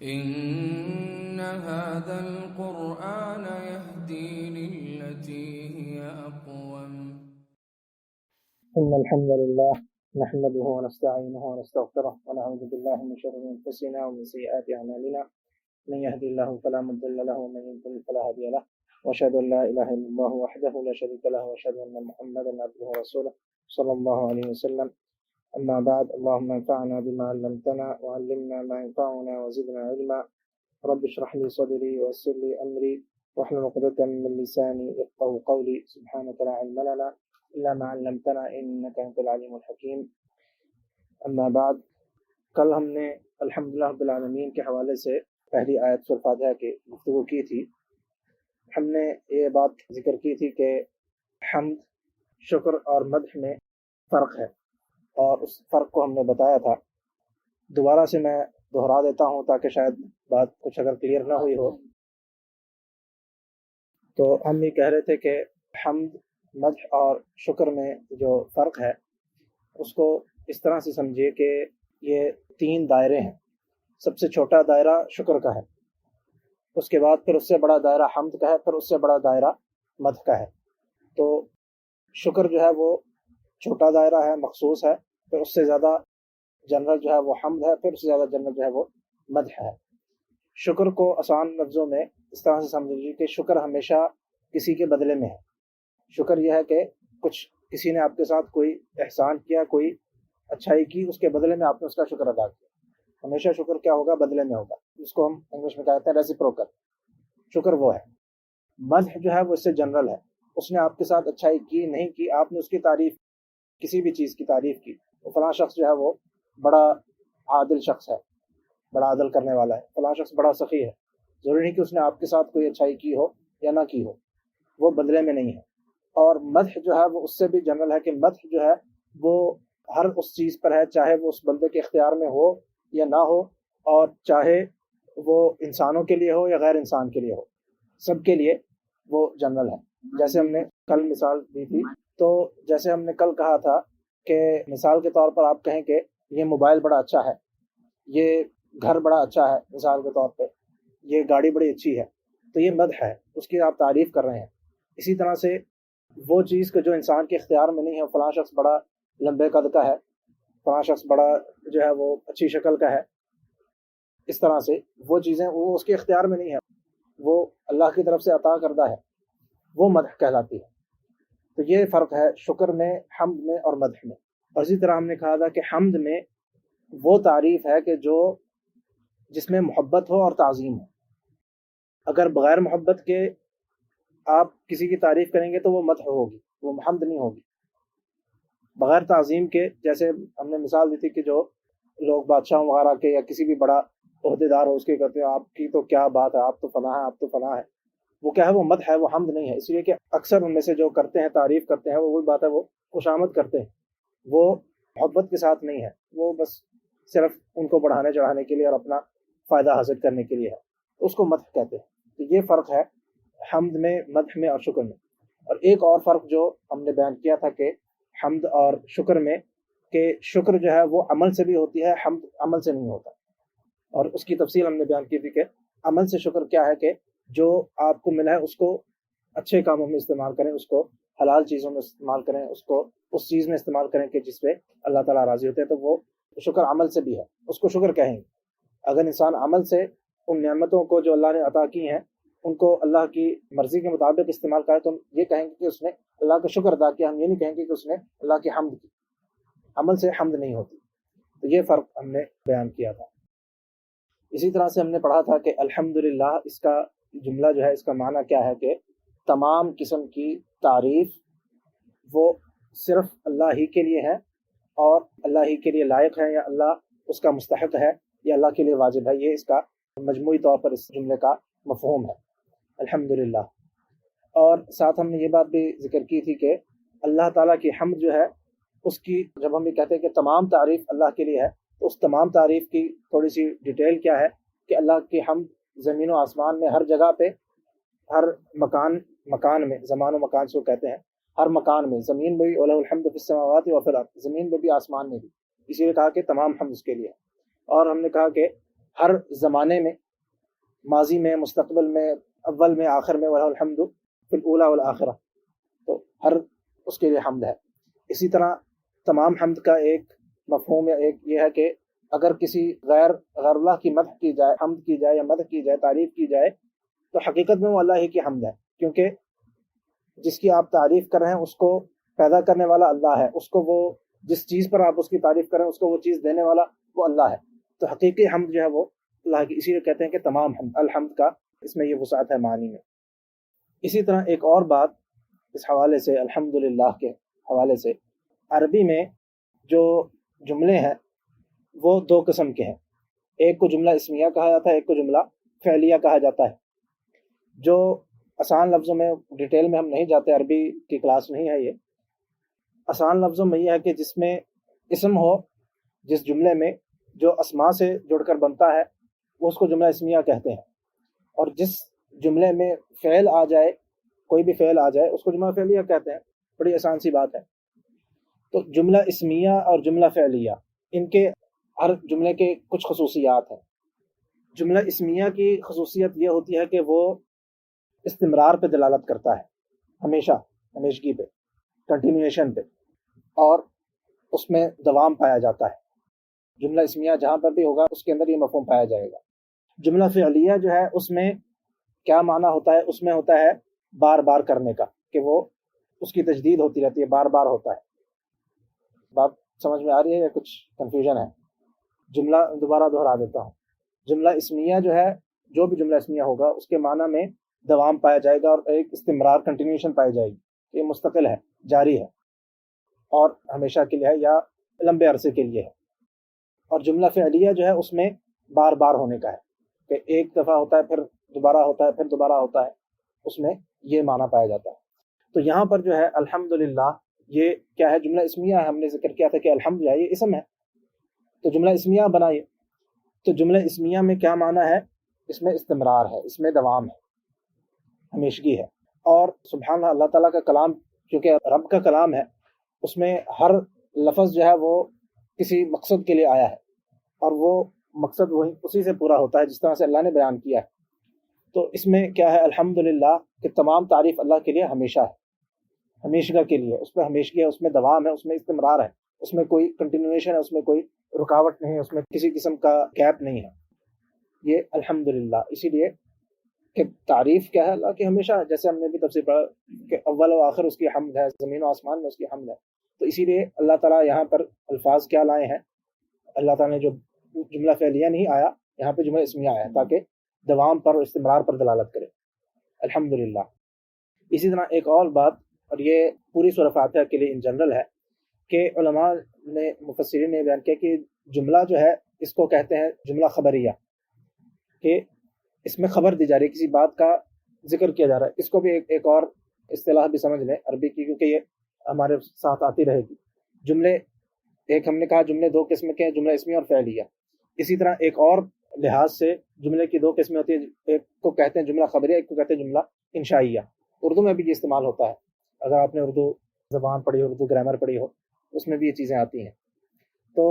إن هذا القرآن يهدي للتي هي أقوم. إن الحمد لله نحمده ونستعينه ونستغفره ونعوذ بالله من شرور أنفسنا ومن سيئات أعمالنا من يهدي الله فلا مضل له ومن يضلل فلا هادي له وأشهد أن لا إله إلا الله وحده لا شريك له وأشهد أن محمدا عبده ورسوله صلى الله عليه وسلم. أما بعد، اللهم انفعنا بما علمتنا وعلمنا ما ينفعنا وزدنا علما. رب اشرح لي صدري ويسر لي أمري واحلل عقدة من لساني يفقهوا قولي. سبحانك لا علم لنا إلا ما علمتنا إنك أنت العليم الحكيم. اما بعد، کل ہم نے الحمدللہ رب العالمین کے حوالے سے پہلی آیت سورۃ فاتحہ کی گفتگو کی تھی. ہم نے یہ بات ذکر کی تھی کہ حمد، شکر اور مدح میں فرق ہے، اور اس فرق کو ہم نے بتایا تھا. دوبارہ سے میں دہرا دیتا ہوں تاکہ شاید بات کچھ اگر کلیئر نہ ہوئی ہو. تو ہم یہ کہہ رہے تھے کہ حمد، مدح اور شکر میں جو فرق ہے اس کو اس طرح سے سمجھیے کہ یہ 3 دائرے ہیں. سب سے چھوٹا دائرہ شکر کا ہے، اس کے بعد پھر اس سے بڑا دائرہ حمد کا ہے، پھر اس سے بڑا دائرہ مدح کا ہے. تو شکر جو ہے وہ چھوٹا دائرہ ہے، مخصوص ہے، پھر اس سے زیادہ جنرل جو ہے وہ حمد ہے، پھر اس سے زیادہ جنرل جو ہے وہ مدح ہے. شکر کو آسان لفظوں میں اس طرح سے سمجھ لیجیے کہ شکر ہمیشہ کسی کے بدلے میں ہے. شکر یہ ہے کہ کسی نے آپ کے ساتھ کوئی احسان کیا، کوئی اچھائی کی، اس کے بدلے میں آپ نے اس کا شکر ادا کیا. ہمیشہ شکر کیا ہوگا؟ بدلے میں ہوگا. اس کو ہم انگلش میں کہتے ہیں ریسیپروکل. شکر وہ ہے. مدح جو ہے وہ اس سے جنرل ہے. اس نے آپ کے ساتھ اچھائی کی، نہیں کی، آپ نے اس کی تعریف، کسی بھی چیز کی تعریف کی، تو فلاں شخص جو ہے وہ بڑا عادل شخص ہے، بڑا عدل کرنے والا ہے، فلاں شخص بڑا سخی ہے. ضروری نہیں کہ اس نے آپ کے ساتھ کوئی اچھائی کی ہو یا نہ کی ہو، وہ بدلے میں نہیں ہے. اور مدح جو ہے وہ اس سے بھی جنرل ہے کہ مدح جو ہے وہ ہر اس چیز پر ہے، چاہے وہ اس بندے کے اختیار میں ہو یا نہ ہو، اور چاہے وہ انسانوں کے لیے ہو یا غیر انسان کے لیے ہو، سب کے لیے وہ جنرل ہے. جیسے ہم نے کل مثال دی تھی، تو جیسے ہم نے کل کہا تھا کہ مثال کے طور پر آپ کہیں کہ یہ موبائل بڑا اچھا ہے، یہ گھر بڑا اچھا ہے، مثال کے طور پہ یہ گاڑی بڑی اچھی ہے، تو یہ مدح ہے، اس کی آپ تعریف کر رہے ہیں. اسی طرح سے وہ چیز کہ جو انسان کے اختیار میں نہیں ہے، فلاں شخص بڑا لمبے قد کا ہے، فلاں شخص بڑا جو ہے وہ اچھی شکل کا ہے، اس طرح سے وہ چیزیں وہ اس کے اختیار میں نہیں ہے، وہ اللہ کی طرف سے عطا کردہ ہے، وہ مدح کہلاتی ہے. تو یہ فرق ہے شکر میں، حمد میں اور مدح میں. اور اسی طرح ہم نے کہا تھا کہ حمد میں وہ تعریف ہے کہ جس میں محبت ہو اور تعظیم ہو. اگر بغیر محبت کے آپ کسی کی تعریف کریں گے تو وہ مدح ہوگی، وہ حمد نہیں ہوگی. بغیر تعظیم کے، جیسے ہم نے مثال دی تھی کہ جو لوگ بادشاہ وغیرہ کے یا کسی بھی بڑا عہدے دار ہو اس کے کہتے ہیں آپ کی تو کیا بات ہے، آپ تو فلاں ہے، آپ تو فلاں ہے، وہ کیا ہے؟ وہ مدح ہے، وہ حمد نہیں ہے. اس لیے کہ اکثر ان میں سے جو کرتے ہیں، تعریف کرتے ہیں، وہ وہی بات ہے، وہ خوشامد کرتے ہیں، وہ محبت کے ساتھ نہیں ہے، وہ بس صرف ان کو بڑھانے چڑھانے کے لیے اور اپنا فائدہ حاصل کرنے کے لیے ہے، اس کو مدح کہتے ہیں. تو یہ فرق ہے حمد میں، مدح میں اور شکر میں. اور ایک اور فرق جو ہم نے بیان کیا تھا کہ حمد اور شکر میں، کہ شکر جو ہے وہ عمل سے بھی ہوتی ہے، حمد عمل سے نہیں ہوتا. اور اس کی تفصیل ہم نے بیان کی تھی کہ عمل سے شکر کیا ہے کہ جو آپ کو ملا ہے اس کو اچھے کاموں میں استعمال کریں، اس کو حلال چیزوں میں استعمال کریں، اس کو اس چیز میں استعمال کریں کہ جس پہ اللہ تعالیٰ راضی ہوتے ہیں. تو وہ شکر عمل سے بھی ہے، اس کو شکر کہیں گے. اگر انسان عمل سے ان نعمتوں کو جو اللہ نے عطا کی ہیں ان کو اللہ کی مرضی کے مطابق استعمال کرے تو ہم یہ کہیں گے کہ اس نے اللہ کا شکر ادا کیا. ہم یہ نہیں کہیں گے کہ اس نے اللہ کی حمد کی. عمل سے حمد نہیں ہوتی. تو یہ فرق ہم نے بیان کیا تھا. اسی طرح سے ہم نے پڑھا تھا کہ الحمدللہ، اس کا جملہ جو ہے اس کا معنی کیا ہے کہ تمام قسم کی تعریف وہ صرف اللہ ہی کے لیے ہے، اور اللہ ہی کے لیے لائق ہے، یا اللہ اس کا مستحق ہے، یا اللہ کے لیے واجب ہے. یہ اس کا مجموعی طور پر اس جملے کا مفہوم ہے الحمدللہ. اور ساتھ ہم نے یہ بات بھی ذکر کی تھی کہ اللہ تعالیٰ کی حمد جو ہے اس کی، جب ہم یہ کہتے ہیں کہ تمام تعریف اللہ کے لیے ہے، تو اس تمام تعریف کی تھوڑی سی ڈیٹیل کیا ہے کہ اللہ کی حمد زمین و آسمان میں ہر جگہ پہ، ہر مکان میں، زمان و مکان سے وہ کہتے ہیں، ہر مکان میں، زمین میں بھی، وَلَهُ الْحَمْدُ فِي السَّمَاوَاتِ وَفِي الْأَرْضِ، زمین میں بھی آسمان میں بھی، اسی لیے کہا کہ تمام حمد اس کے لیے. اور ہم نے کہا کہ ہر زمانے میں، ماضی میں، مستقبل میں، اول میں، آخر میں، وَلَهُ الْحَمْدُ فِي الْأُولَى وَالْآخِرَةِ، تو ہر اس کے لیے حمد ہے۔ اسی طرح تمام حمد کا ایک مفہوم یا ایک یہ ہے کہ اگر کسی غیر اللہ کی مدح کی جائے، حمد کی جائے یا مدح کی جائے، تعریف کی جائے، تو حقیقت میں وہ اللہ ہی کی حمد ہے، کیونکہ جس کی آپ تعریف کر رہے ہیں اس کو پیدا کرنے والا اللہ ہے، اس کو وہ جس چیز پر آپ اس کی تعریف کریں اس کو وہ چیز دینے والا وہ اللہ ہے، تو حقیقی حمد جو ہے وہ اللہ کی، اسی لیے کہتے ہیں کہ تمام حمد، الحمد کا اس میں یہ وسعت ہے معنی میں۔ اسی طرح ایک اور بات اس حوالے سے، الحمدللہ کے حوالے سے، عربی میں جو جملے ہیں وہ دو قسم کے ہیں، ایک کو جملہ اسمیہ کہا جاتا ہے، ایک کو جملہ فعلیہ کہا جاتا ہے۔ جو آسان لفظوں میں ڈیٹیل میں ہم نہیں جاتے، عربی کی کلاس نہیں ہے یہ، آسان لفظوں میں یہ ہے کہ جس میں اسم ہو، جس جملے میں جو اسماء سے جڑ کر بنتا ہے وہ اس کو جملہ اسمیہ کہتے ہیں، اور جس جملے میں فعل آ جائے، کوئی بھی فعل آ جائے، اس کو جملہ فعلیہ کہتے ہیں۔ بڑی آسان سی بات ہے۔ تو جملہ اسمیہ اور جملہ فعلیہ، ان کے ہر جملے کے کچھ خصوصیات ہیں۔ جملہ اسمیہ کی خصوصیت یہ ہوتی ہے کہ وہ استمرار پہ دلالت کرتا ہے، ہمیشہ، ہمیشگی پہ، کنٹینویشن پہ، اور اس میں دوام پایا جاتا ہے۔ جملہ اسمیہ جہاں پر بھی ہوگا اس کے اندر یہ مفہوم پایا جائے گا۔ جملہ فعلیہ جو ہے اس میں کیا معنی ہوتا ہے؟ اس میں ہوتا ہے بار بار کرنے کا، کہ وہ اس کی تجدید ہوتی رہتی ہے، بار بار ہوتا ہے۔ بات سمجھ میں آ رہی ہے یا کچھ کنفیوژن ہے؟ جملہ دوبارہ دہرا دیتا ہوں۔ جملہ اسمیہ جو ہے، جو بھی جملہ اسمیہ ہوگا اس کے معنی میں دوام پایا جائے گا اور ایک استمرار، کنٹینیوشن پائی جائے گی، یہ مستقل ہے، جاری ہے اور ہمیشہ کے لیے ہے یا لمبے عرصے کے لیے ہے۔ اور جملہ فعلیہ جو ہے اس میں بار بار ہونے کا ہے، کہ ایک دفعہ ہوتا ہے پھر دوبارہ ہوتا ہے، پھر دوبارہ ہوتا ہے، اس میں یہ معنی پایا جاتا ہے۔ تو یہاں پر جو ہے الحمدللہ، یہ کیا ہے؟ جملہ اسمیہ ہے۔ ہم نے ذکر کیا تھا کہ الحمد جو ہے یہ اسم ہے، تو جملہ اسمیہ بنائیے۔ تو جملہ اسمیہ میں کیا معنی ہے؟ اس میں استمرار ہے، اس میں دوام ہے، ہمیشگی ہے۔ اور سبحان اللہ، اللہ تعالیٰ کا کلام کیونکہ رب کا کلام ہے، اس میں ہر لفظ جو ہے وہ کسی مقصد کے لیے آیا ہے، اور وہ مقصد وہی اسی سے پورا ہوتا ہے جس طرح سے اللہ نے بیان کیا ہے۔ تو اس میں کیا ہے؟ الحمدللہ کہ تمام تعریف اللہ کے لیے ہمیشہ ہے، ہمیشہ کے لیے، اس میں ہمیشگی ہے، اس میں دوام ہے، اس میں استمرار ہے، اس میں کوئی کنٹینویشن ہے، اس میں کوئی رکاوٹ نہیں ہے، اس میں کسی قسم کا گیپ نہیں ہے، یہ الحمدللہ۔ اسی لیے کہ تعریف کیا ہے؟ اللہ کی ہمیشہ، جیسے ہم نے بھی تفسیر پڑھا کہ اول و آخر اس کی حمد ہے، زمین و آسمان میں اس کی حمد ہے۔ تو اسی لیے اللہ تعالیٰ یہاں پر الفاظ کیا لائے ہیں؟ اللہ تعالیٰ نے جو جملہ فعلیہ نہیں آیا، یہاں پہ جملہ اسمیہ آیا، تاکہ دوام پر اور استمرار پر دلالت کرے، الحمدللہ۔ اسی طرح ایک اور بات، اور یہ پوری سورہ فاتحہ کے لیے ان جنرل ہے، کہ علماء نے، مفسرین نے بیان کیا کہ جملہ جو ہے اس کو کہتے ہیں جملہ خبریہ، کہ اس میں خبر دی جا رہی ہے، کسی بات کا ذکر کیا جا رہا ہے۔ اس کو بھی ایک اور اصطلاح بھی سمجھ لیں عربی کی، کیونکہ یہ ہمارے ساتھ آتی رہے گی۔ جملے، ایک ہم نے کہا جملے دو قسم کے ہیں، جملہ اسمیہ اور فعلیہ۔ اسی طرح ایک اور لحاظ سے جملے کی دو قسمیں ہوتی ہیں، ایک کو کہتے ہیں جملہ خبریہ، ایک کو کہتے ہیں جملہ انشائیہ۔ اردو میں بھی یہ استعمال ہوتا ہے، اگر آپ نے اردو زبان پڑھی ہو، اردو گرامر پڑھی ہو، اس میں بھی یہ چیزیں آتی ہیں۔ تو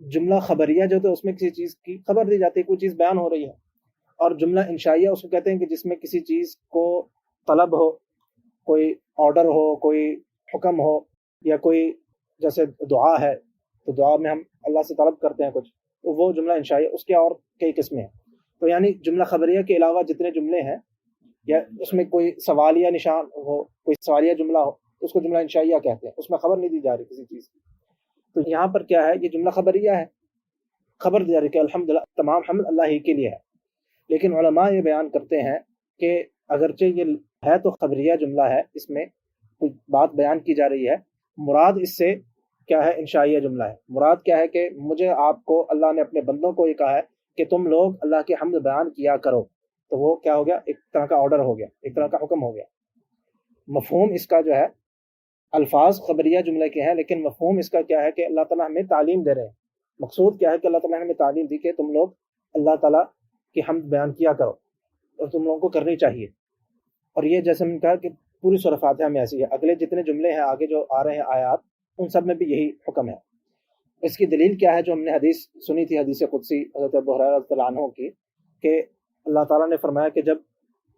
جملہ خبریہ جو ہوتا ہے اس میں کسی چیز کی خبر دی جاتی ہے، کوئی چیز بیان ہو رہی ہے۔ اور جملہ انشائیہ اس کو کہتے ہیں کہ جس میں کسی چیز کو طلب ہو، کوئی آرڈر ہو، کوئی حکم ہو، یا کوئی جیسے دعا ہے تو دعا میں ہم اللہ سے طلب کرتے ہیں کچھ، تو وہ جملہ انشائیہ، اس کے اور کئی قسمیں ہیں۔ تو یعنی جملہ خبریہ کے علاوہ جتنے جملے ہیں، یا اس میں کوئی سوالیہ نشان ہو، کوئی سوالیہ جملہ ہو، تو اس کو جملہ انشائیہ کہتے ہیں، اس میں خبر نہیں دی جا رہی کسی چیز کی۔ تو یہاں پر کیا ہے؟ یہ جملہ خبریہ ہے، خبر دی جا رہی کہ الحمدللہ تمام حمد اللہ ہی کے لیے ہے۔ لیکن علماء یہ بیان کرتے ہیں کہ اگرچہ یہ ہے تو خبریہ جملہ ہے، اس میں کوئی بات بیان کی جا رہی ہے، مراد اس سے کیا ہے؟ انشائیہ جملہ ہے۔ مراد کیا ہے؟ کہ مجھے، آپ کو، اللہ نے اپنے بندوں کو یہ کہا ہے کہ تم لوگ اللہ کی حمد بیان کیا کرو، تو وہ کیا ہو گیا؟ ایک طرح کا آرڈر ہو گیا، ایک طرح کا حکم ہو گیا۔ مفہوم اس کا جو ہے، الفاظ خبریہ جملے کے ہیں، لیکن مفہوم اس کا کیا ہے؟ کہ اللہ تعالیٰ ہمیں تعلیم دے رہے ہیں۔ مقصود کیا ہے؟ کہ اللہ تعالیٰ نے ہمیں تعلیم دی کہ تم لوگ اللہ تعالیٰ کی حمد بیان کیا کرو، اور تم لوگوں کو کرنی چاہیے۔ اور یہ جیسے ہم نے کہا کہ پوری سورہ فاتحہ میں ایسی ہے، اگلے جتنے جملے ہیں آگے جو آ رہے ہیں آیات، ان سب میں بھی یہی حکم ہے۔ اس کی دلیل کیا ہے؟ جو ہم نے حدیث سنی تھی، حدیث قدسی حضرت ابو ہریرہ رضی اللہ عنہ کی، کہ اللہ تعالیٰ نے فرمایا کہ جب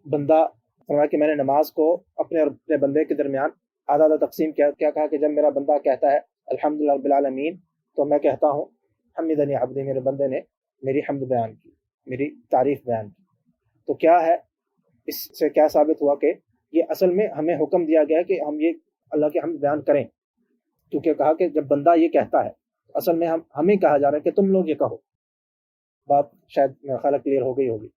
بندہ فرمایا کہ میں نے نماز کو اپنے اور اپنے بندے کے درمیان آدھا آدھا تقسیم کیا کہا کہ جب میرا بندہ کہتا ہے الحمدللہ رب العالمین، تو میں کہتا ہوں حمدنی عبدی، میرے بندے نے میری حمد بیان کی، میری تعریف بیان کی۔ تو کیا ہے اس سے کیا ثابت ہوا کہ یہ اصل میں ہمیں حکم دیا گیا ہے کہ ہم یہ اللہ کی حمد بیان کریں، کیونکہ کہا کہ جب بندہ یہ کہتا ہے، اصل میں ہمیں کہا جا رہا ہے کہ تم لوگ یہ کہو۔ بات شاید میرا خیال کلیئر ہو گئی ہوگی۔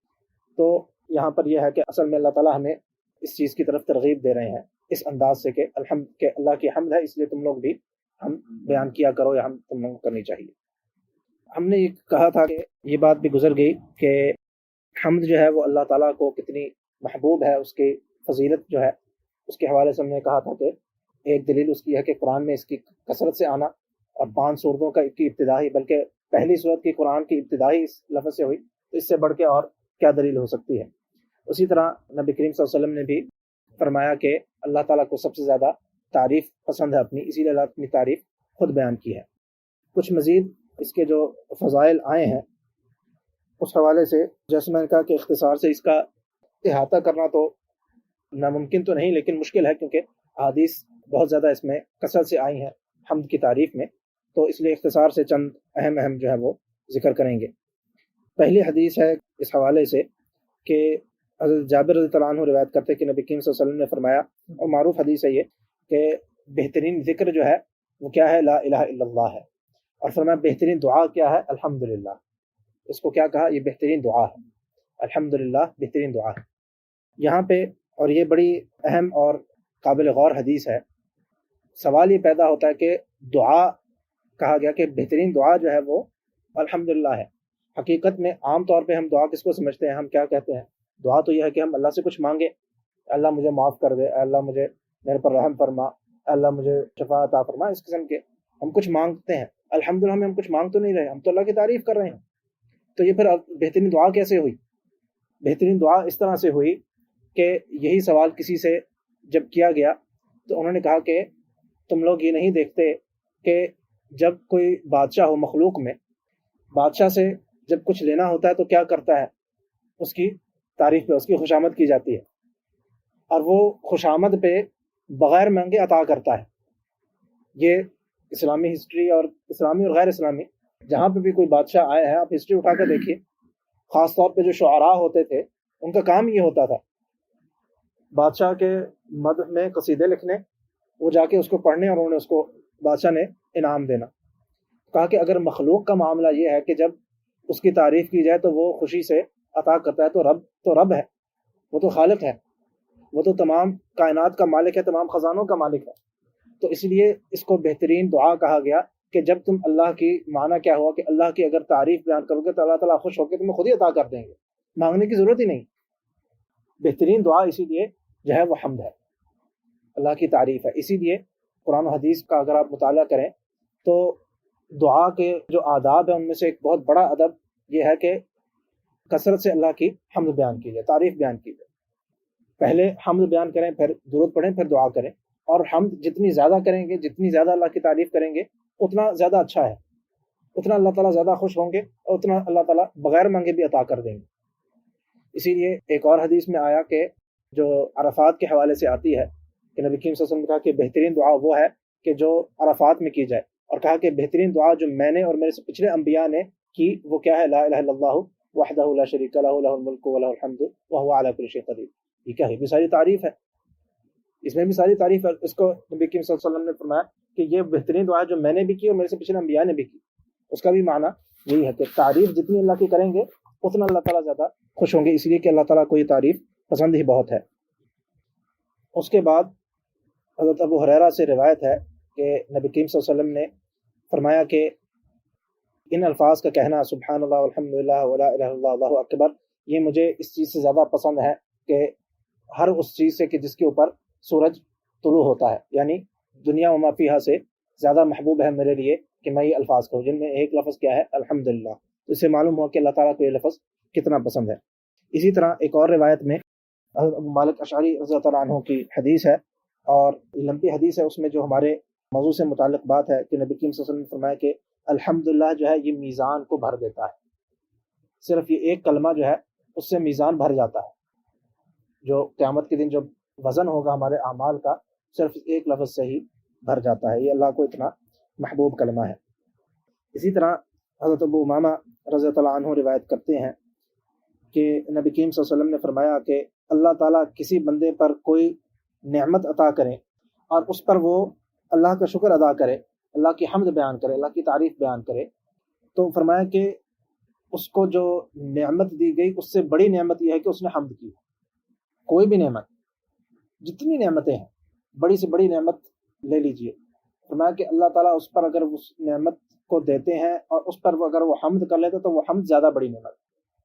تو یہاں پر یہ ہے کہ اصل میں اللہ تعالیٰ ہمیں اس چیز کی طرف ترغیب دے رہے ہیں اس انداز سے کہ کہ اللہ کی حمد ہے، اس لیے تم لوگ بھی ہم بیان کیا کرو، یا ہم تم لوگوں کو کرنی چاہیے۔ ہم نے یہ کہا تھا کہ یہ بات بھی گزر گئی کہ حمد جو ہے وہ اللہ تعالیٰ کو کتنی محبوب ہے، اس کی فضیلت جو ہے اس کے حوالے سے ہم نے کہا تھا کہ ایک دلیل اس کی ہے کہ قرآن میں اس کی کثرت سے آنا، اور 5 سورتوں کی ابتدائی، بلکہ پہلی سورت کی قرآن کی ابتدائی اس لفظ سے ہوئی، تو اس سے بڑھ کے اور کیا دلیل ہو سکتی ہے۔ اسی طرح نبی کریم صلی اللہ علیہ وسلم نے بھی فرمایا کہ اللہ تعالیٰ کو سب سے زیادہ تعریف پسند ہے اپنی، اسی لیے اللہ اپنی تعریف خود بیان کی ہے۔ کچھ مزید اس کے جو فضائل آئے ہیں اس حوالے سے، جیسے میں نے کہا کہ اختصار سے اس کا احاطہ کرنا تو ناممکن تو نہیں، لیکن مشکل ہے، کیونکہ احادیث بہت زیادہ اس میں کثرت سے آئی ہیں حمد کی تعریف میں، تو اس لیے اختصار سے چند اہم جو ہے وہ ذکر کریں گے۔ پہلی حدیث ہے اس حوالے سے کہ حضرت جابر رضی اللہ عنہ روایت کرتے کہ نبی کریم صلی اللہ علیہ وسلم نے فرمایا، اور معروف حدیث ہے یہ، کہ بہترین ذکر جو ہے وہ کیا ہے؟ لا الہ الا اللہ ہے، اور فرمایا بہترین دعا کیا ہے؟ الحمدللہ۔ اس کو کیا کہا؟ یہ بہترین دعا ہے، الحمدللہ بہترین دعا ہے۔ یہاں پہ، اور یہ بڑی اہم اور قابل غور حدیث ہے، سوال یہ پیدا ہوتا ہے کہ دعا کہا گیا کہ بہترین دعا جو ہے وہ الحمدللہ ہے۔ حقیقت میں عام طور پہ ہم دعا کس کو سمجھتے ہیں؟ ہم کیا کہتے ہیں؟ دعا تو یہ ہے کہ ہم اللہ سے کچھ مانگے، اللہ مجھے معاف کر دے، اللہ مجھے میرے پر رحم فرما، اللہ مجھے شفاعت عطا فرما، اس قسم کے ہم کچھ مانگتے ہیں۔ الحمدللہ میں ہم کچھ مانگ تو نہیں رہے، ہم تو اللہ کی تعریف کر رہے ہیں۔ تو یہ پھر بہترین دعا کیسے ہوئی؟ بہترین دعا اس طرح سے ہوئی کہ یہی سوال کسی سے جب کیا گیا تو انہوں نے کہا کہ تم لوگ یہ نہیں دیکھتے کہ جب کوئی بادشاہ ہو مخلوق میں، بادشاہ سے جب کچھ لینا ہوتا ہے تو کیا کرتا ہے؟ اس کی تعریف پہ، اس کی خوشامد کی جاتی ہے، اور وہ خوشامد پہ بغیر مانگے عطا کرتا ہے۔ یہ اسلامی ہسٹری، اور اسلامی اور غیر اسلامی جہاں پہ بھی کوئی بادشاہ آئے ہیں، آپ ہسٹری اٹھا کے دیکھیے، خاص طور پہ جو شعراء ہوتے تھے ان کا کام یہ ہوتا تھا بادشاہ کے مدح میں قصیدے لکھنے، وہ جا کے اس کو پڑھنے، اور انہوں نے اس کو بادشاہ نے انعام دینا۔ کہا کہ اگر مخلوق کا معاملہ یہ ہے کہ جب اس کی تعریف کی جائے تو وہ خوشی سے عطا کرتا ہے، تو رب ہے، وہ تو خالق ہے، وہ تو تمام کائنات کا مالک ہے، تمام خزانوں کا مالک ہے۔ تو اس لیے اس کو بہترین دعا کہا گیا کہ جب تم اللہ کی، معنی کیا ہوا کہ اللہ کی اگر تعریف بیان کرو گے تو اللہ تعالیٰ خوش ہو کے تمہیں خود ہی عطا کر دیں گے، مانگنے کی ضرورت ہی نہیں۔ بہترین دعا اسی لیے جو ہے وہ حمد ہے، اللہ کی تعریف ہے۔ اسی لیے قرآن و حدیث کا اگر آپ مطالعہ کریں تو دعا کے جو آداب ہیں ان میں سے ایک بہت بڑا ادب یہ ہے کہ کثرت سے اللہ کی حمد بیان کی جائے، تعریف بیان کی جائے۔ پہلے حمد بیان کریں، پھر درود پڑھیں، پھر دعا کریں، اور حمد جتنی زیادہ کریں گے، جتنی زیادہ اللہ کی تعریف کریں گے، اتنا زیادہ اچھا ہے، اتنا اللہ تعالیٰ زیادہ خوش ہوں گے، اور اتنا اللہ تعالیٰ بغیر مانگے بھی عطا کر دیں گے۔ اسی لیے ایک اور حدیث میں آیا کہ جو عرفات کے حوالے سے آتی ہے کہ نبی کریم صلی اللہ علیہ وسلم نے کہا کہ بہترین دعا وہ ہے کہ جو عرفات میں کی جائے، اور کہا کہ بہترین دعا جو میں نے اور میرے سے پچھلے انبیاء نے کی وہ کیا ہے؟ لا الہ الا اللہ وحدہ لا شریک لہ لہ الملک ولہ الحمد وہو علی کل شیء قدیر۔ یہ کیا ہے؟ بھی ساری تعریف ہے، اس میں بھی ساری تعریف ہے۔ اس کو نبی کریم صلی اللہ علیہ وسلم نے فرمایا کہ یہ بہترین دعا جو میں نے بھی کی اور میرے سے پچھلے انبیاء نے بھی کی۔ اس کا بھی معنی یہی ہے کہ تعریف جتنی اللہ کی کریں گے اتنا اللہ تعالیٰ زیادہ خوش ہوں گے، اس لیے کہ اللہ تعالیٰ کو یہ تعریف پسند ہی بہت ہے۔ اس کے بعد حضرت ابو ہریرہ سے روایت ہے کہ نبی کریم صلی اللہ علیہ وسلم نے فرمایا کہ ان الفاظ کا کہنا سبحان اللہ والحمد للہ ولا الہ الا اللہ اللہ اکبر، یہ مجھے اس چیز سے زیادہ پسند ہے کہ ہر اس چیز سے کہ جس کے اوپر سورج طلوع ہوتا ہے، یعنی دنیا و ما فیہا سے زیادہ محبوب ہے میرے لیے کہ میں یہ الفاظ کہوں، جن میں ایک لفظ کیا ہے؟ الحمدللہ۔ تو اس سے معلوم ہوا کہ اللہ تعالیٰ کو یہ لفظ کتنا پسند ہے۔ اسی طرح ایک اور روایت میں حضرت ابو مالک اشعری رضی اللہ عنہ کی حدیث ہے، اور لمبی حدیث ہے، اس میں جو ہمارے موضوع سے متعلق بات ہے کہ نبی کریم صلی اللہ علیہ وسلم نے فرمایا کہ الحمدللہ جو ہے یہ میزان کو بھر دیتا ہے. صرف یہ ایک کلمہ جو ہے اس سے میزان بھر جاتا ہے. جو قیامت کے دن جب وزن ہوگا ہمارے اعمال کا صرف ایک لفظ سے ہی بھر جاتا ہے. یہ اللہ کو اتنا محبوب کلمہ ہے. اسی طرح حضرت ابو امامہ رضی اللہ عنہ روایت کرتے ہیں کہ نبی کریم صلی اللہ علیہ وسلم نے فرمایا کہ اللہ تعالیٰ کسی بندے پر کوئی نعمت عطا کرے اور اس پر وہ اللہ کا شکر ادا کرے، اللہ کی حمد بیان کرے، اللہ کی تعریف بیان کرے، تو فرمایا کہ اس کو جو نعمت دی گئی اس سے بڑی نعمت یہ ہے کہ اس نے حمد کی. کوئی بھی نعمت، جتنی نعمتیں ہیں بڑی سے بڑی نعمت لے لیجئے، فرمایا کہ اللہ تعالیٰ اس پر اگر اس نعمت کو دیتے ہیں اور اس پر اگر وہ حمد کر لیتے تو وہ حمد زیادہ بڑی نعمت.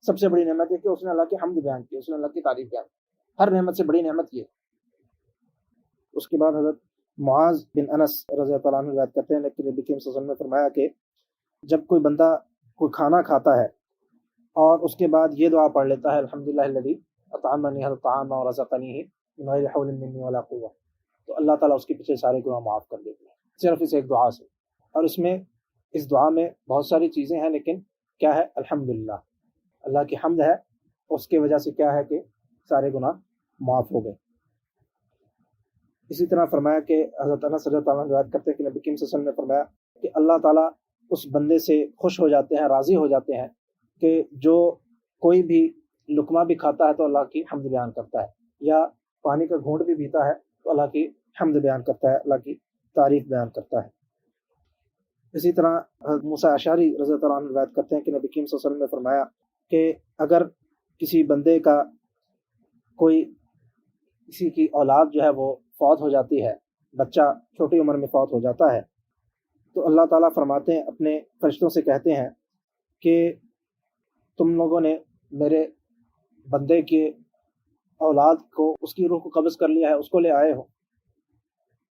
سب سے بڑی نعمت ہے کہ اس نے اللہ کی حمد بیان کی، اس نے اللہ کی تعریف بیان کی. ہر نعمت سے بڑی نعمت یہ. اس کے بعد حضرت معاذ بن انس رضی اللہ عنہ روایت کرتے ہیں کہ نبی کریم صلی اللہ علیہ وسلم نے فرمایا کہ جب کوئی بندہ کوئی کھانا کھاتا ہے اور اس کے بعد یہ دعا پڑھ لیتا ہے الحمدللہ الذی اطعمنی هذا الطعام ورزقنیہ من غیر حول منی ولا قوة، تو اللہ تعالیٰ اس کے پیچھے سارے گناہ معاف کر دیتے ہیں صرف اس ایک دعا سے. اور اس دعا میں بہت ساری چیزیں ہیں، لیکن کیا ہے؟ الحمدللہ، اللہ کی حمد ہے، اس کی وجہ سے کیا ہے کہ سارے گناہ معاف ہو گئے. اسی طرح فرمایا کہ حضرت انس رضی اللہ عنہ روایت کرتے ہیں کہ نبی کریم صلی اللہ علیہ وسلم نے فرمایا کہ اللہ تعالیٰ اس بندے سے خوش ہو جاتے ہیں، راضی ہو جاتے ہیں کہ جو کوئی بھی لقمہ بھی کھاتا ہے تو اللہ کی حمد بیان کرتا ہے، یا پانی کا گھونٹ بھی پیتا ہے تو اللہ کی حمد بیان کرتا ہے، اللہ کی تعریف بیان کرتا ہے. اسی طرح حضرت موسیٰ اشعری رضی اللہ عنہ روایت کرتے ہیں کہ نبی کریم صلی اللہ علیہ وسلم نے فرمایا کہ اگر کسی بندے کا کوئی کسی کی اولاد جو ہے وہ فوت ہو جاتی ہے، بچہ چھوٹی عمر میں فوت ہو جاتا ہے، تو اللہ تعالیٰ فرماتے ہیں، اپنے فرشتوں سے کہتے ہیں کہ تم لوگوں نے میرے بندے کے اولاد کو، اس کی روح کو قبض کر لیا ہے، اس کو لے آئے ہو؟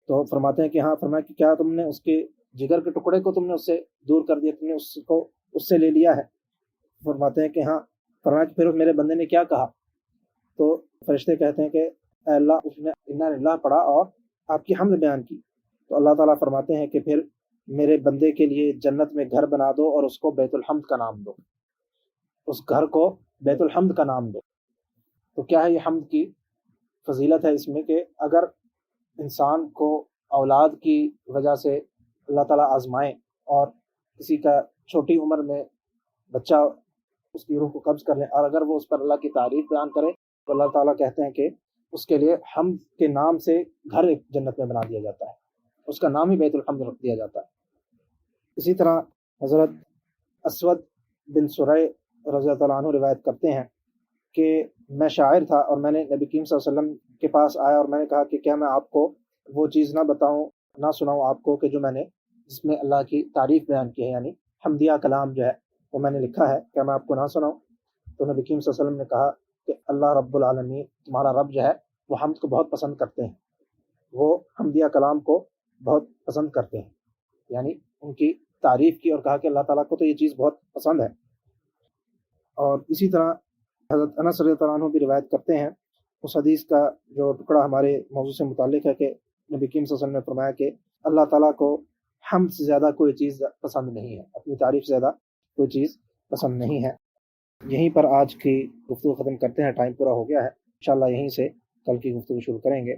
تو فرماتے ہیں کہ ہاں. فرمایا کہ کیا تم نے اس کے جگر کے ٹکڑے کو تم نے اس سے دور کر دیا، تم نے اس کو اس سے لے لیا ہے؟ فرماتے ہیں کہ ہاں. فرمایا کہ پھر میرے بندے نے کیا کہا؟ تو فرشتے کہتے ہیں کہ اے اللہ، اس نے انا للہ پڑھا اور آپ کی حمد بیان کی. تو اللہ تعالیٰ فرماتے ہیں کہ پھر میرے بندے کے لیے جنت میں گھر بنا دو اور اس کو بیت الحمد کا نام دو، اس گھر کو بیت الحمد کا نام دو. تو کیا ہے یہ حمد کی فضیلت ہے اس میں کہ اگر انسان کو اولاد کی وجہ سے اللہ تعالیٰ آزمائے اور کسی کا چھوٹی عمر میں بچہ اس کی روح کو قبض کر لے، اور اگر وہ اس پر اللہ کی تعریف بیان کرے تو اللہ تعالیٰ کہتے ہیں کہ اس کے لیے حمد کے نام سے گھر ایک جنت میں بنا دیا جاتا ہے، اس کا نام ہی بیت الحمد رکھ دیا جاتا ہے. اسی طرح حضرت اسود بن سرع رضی اللہ عنہ روایت کرتے ہیں کہ میں شاعر تھا اور میں نے نبی کریم صلی اللہ علیہ وسلم کے پاس آیا اور میں نے کہا کہ کیا میں آپ کو وہ چیز نہ بتاؤں، نہ سناؤں آپ کو کہ جو میں نے جس میں اللہ کی تعریف بیان کی ہے، یعنی حمدیہ کلام جو ہے وہ میں نے لکھا ہے، کیا میں آپ کو نہ سناؤں؟ تو نبی کریم صلی اللہ علیہ وسلم نے کہا کہ اللہ رب العالمین، تمہارا رب جو ہے وہ حمد کو بہت پسند کرتے ہیں، وہ حمدیہ کلام کو بہت پسند کرتے ہیں، یعنی ان کی تعریف کی اور کہا کہ اللہ تعالیٰ کو تو یہ چیز بہت پسند ہے. اور اسی طرح حضرت انس رضی اللہ عنہ بھی روایت کرتے ہیں، اس حدیث کا جو ٹکڑا ہمارے موضوع سے متعلق ہے کہ نبی کریم صلی اللہ علیہ وسلم نے فرمایا کہ اللہ تعالیٰ کو حمد سے زیادہ کوئی چیز پسند نہیں ہے، اپنی تعریف سے زیادہ کوئی چیز پسند نہیں ہے. یہیں پر آج کی گفتگو ختم کرتے ہیں، ٹائم پورا ہو گیا ہے. انشاءاللہ یہیں سے کل کی گفتگو شروع کریں گے.